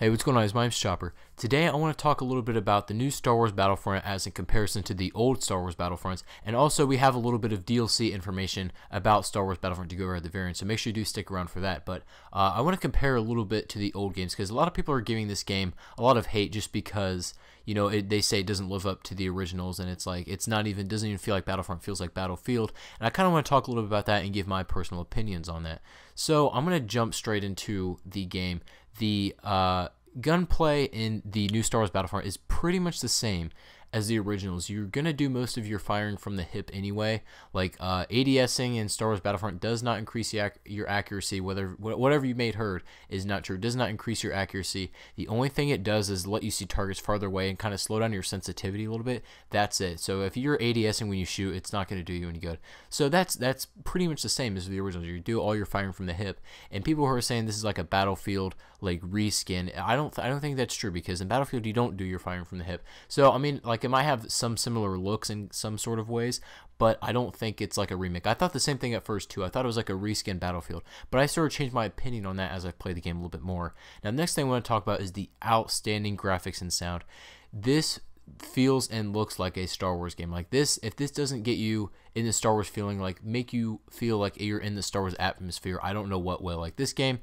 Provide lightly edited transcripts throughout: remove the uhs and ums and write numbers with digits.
Hey, what's going on? My name's Chopper. Today I want to talk a little bit about the new Star Wars Battlefront as in comparison to the old Star Wars Battlefronts, and also we have a little bit of DLC information about Star Wars Battlefront to go over the variant, so make sure you do stick around for that. But I want to compare a little bit to the old games because a lot of people are giving this game a lot of hate just because, you know, they say it doesn't live up to the originals, and it's like doesn't even feel like Battlefront, feels like Battlefield. And I kind of want to talk a little bit about that and give my personal opinions on that. So I'm going to jump straight into the game. The gunplay in the new Star Wars Battlefront is pretty much the same as the originals. You're going to do most of your firing from the hip anyway. Like ADSing in Star Wars Battlefront does not increase your accuracy. Whatever you made heard is not true. It does not increase your accuracy. The only thing it does is let you see targets farther away and kind of slow down your sensitivity a little bit. That's it. So if you're ADSing when you shoot, it's not going to do you any good. So that's pretty much the same as the originals. You do all your firing from the hip. And people who are saying this is like a Battlefield like reskin, I don't think that's true, because in Battlefield you don't do your firing from the hip. So I mean, like, it might have some similar looks in some sort of ways, but I don't think it's like a remake. I thought the same thing at first too. I thought it was like a reskin Battlefield, but I sort of changed my opinion on that as I played the game a little bit more. Now, the next thing I want to talk about is the outstanding graphics and sound. This feels and looks like a Star Wars game. Like this, if this doesn't get you in the Star Wars feeling, like make you feel like you're in the Star Wars atmosphere, I don't know what will. Like, this game,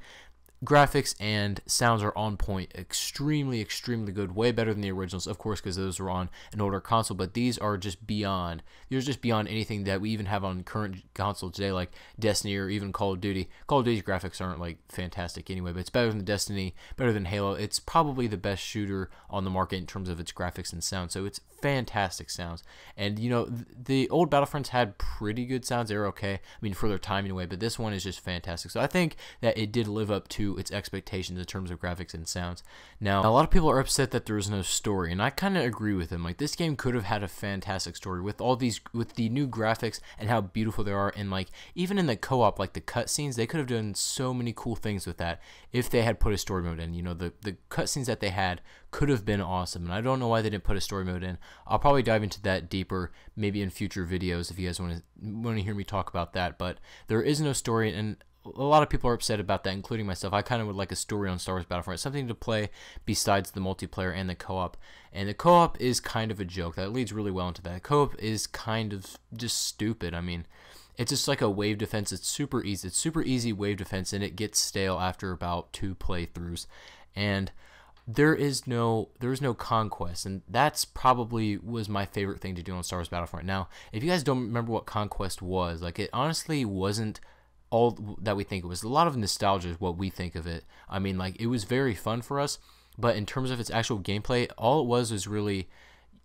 graphics and sounds are on point, extremely good, way better than the originals, of course, because those were on an older console, but these are just beyond anything that we even have on current consoles today, like Destiny or even Call of Duty. Call of Duty's graphics aren't like fantastic anyway, but it's better than Destiny, better than Halo. It's probably the best shooter on the market in terms of its graphics and sound, so it's fantastic sounds. And you know, the old Battlefronts had pretty good sounds. They were okay, I mean, for their time anyway, but this one is just fantastic. So I think that it did live up to its expectations in terms of graphics and sounds. Now, a lot of people are upset that there is no story, and I kind of agree with them. Like, this game could have had a fantastic story with the new graphics and how beautiful they are, and like even in the co-op, like the cutscenes, they could have done so many cool things with that if they had put a story mode in. You know, the cutscenes that they had could have been awesome, and I don't know why they didn't put a story mode in. I'll probably dive into that deeper maybe in future videos if you guys want to hear me talk about that. But there is no story, and a lot of people are upset about that, including myself. I kind of would like a story on Star Wars Battlefront, something to play besides the multiplayer and the co-op. And the co-op is kind of a joke. That leads really well into that. Co-op is kind of just stupid. I mean, it's just like a wave defense. It's super easy. It's super easy wave defense, and it gets stale after about 2 playthroughs. And there is no conquest, and that's probably was my favorite thing to do on Star Wars Battlefront. Now, if you guys don't remember what conquest was, like, it honestly wasn't all that we think it was. A lot of nostalgia is what we think of it. I mean, like, it was very fun for us, but in terms of its actual gameplay, all it was really,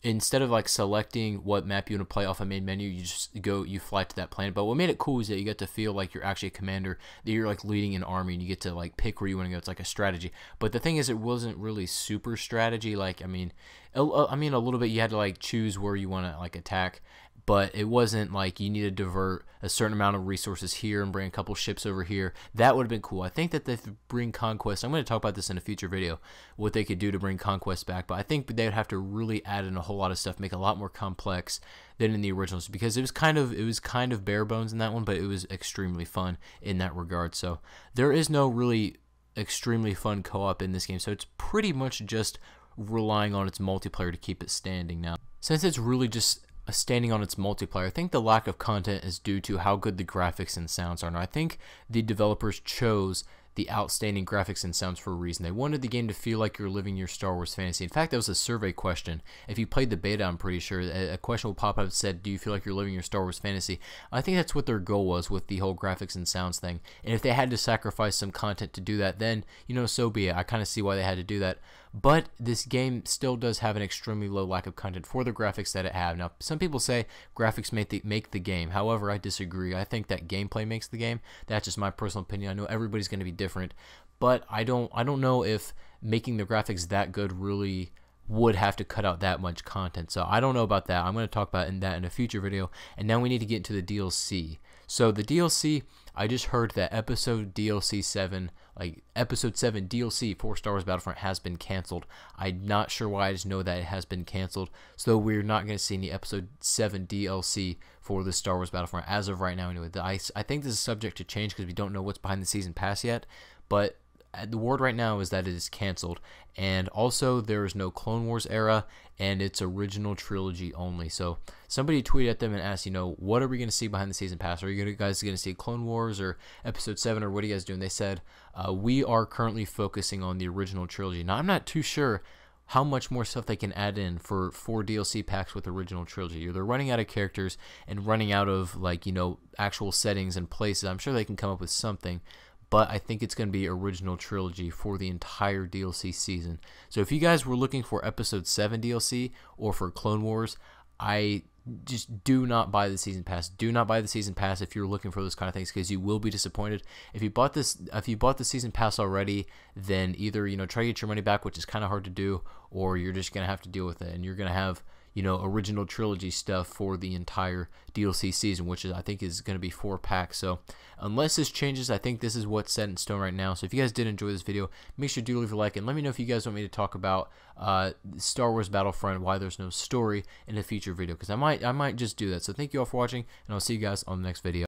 instead of like selecting what map you want to play off a main menu, you fly to that planet. But what made it cool is that you get to feel like you're actually a commander, that you're like leading an army, and you get to like pick where you want to go. It's like a strategy. But the thing is, it wasn't really super strategy. Like, I mean a little bit. You had to like choose where you want to like attack, but it wasn't like you need to divert a certain amount of resources here and bring a couple ships over here. That would have been cool. I think that they bring Conquest, I'm going to talk about this in a future video, what they could do to bring Conquest back, but I think they would have to really add in a whole lot of stuff, make it a lot more complex than in the originals, because it was kind of bare bones in that one, but it was extremely fun in that regard. So there is no really extremely fun co-op in this game, so it's pretty much just relying on its multiplayer to keep it standing. Now, since it's really just standing on its multiplayer, I think the lack of content is due to how good the graphics and sounds are. Now, I think the developers chose the outstanding graphics and sounds for a reason. They wanted the game to feel like you're living your Star Wars fantasy. In fact, that was a survey question. If you played the beta, I'm pretty sure a question will pop up that said, do you feel like you're living your Star Wars fantasy? I think that's what their goal was with the whole graphics and sounds thing. And if they had to sacrifice some content to do that, then, you know, so be it. I kind of see why they had to do that. But this game still does have an extremely low lack of content for the graphics that it have. Now, some people say graphics make the game. However, I disagree. I think that gameplay makes the game. That's just my personal opinion. I know everybody's going to be different, but I don't know if making the graphics that good really would have to cut out that much content. So I don't know about that. I'm going to talk about that in a future video. And now we need to get into the DLC. So the DLC, I just heard that episode DLC 7, like episode 7 DLC for Star Wars Battlefront has been canceled. I'm not sure why, I just know that it has been canceled. So we're not going to see any episode 7 DLC for the Star Wars Battlefront as of right now anyway. I think this is subject to change because we don't know what's behind the season pass yet, but the word right now is that it is canceled, and also there is no Clone Wars era, and it's original trilogy only. So somebody tweeted at them and asked, what are we going to see behind the season pass? Are you guys going to see Clone Wars or Episode 7, or what are you guys doing? They said, we are currently focusing on the original trilogy. Now, I'm not too sure how much more stuff they can add in for 4 DLC packs with original trilogy. They're running out of characters and running out of actual settings and places. I'm sure they can come up with something, but I think it's going to be original trilogy for the entire DLC season. So if you guys were looking for Episode 7 DLC or for Clone Wars, I just do not buy the season pass. Do not buy the season pass if you're looking for those kind of things, because you will be disappointed. If you bought the season pass already, then either try to get your money back, which is kind of hard to do, or you're just gonna have to deal with it, and you're gonna have original trilogy stuff for the entire DLC season, which I think is going to be 4 packs. So unless this changes, I think this is what's set in stone right now. So if you guys did enjoy this video, make sure to leave a like, and let me know if you guys want me to talk about Star Wars Battlefront, why there's no story, in a future video, because I might just do that. So thank you all for watching, and I'll see you guys on the next video.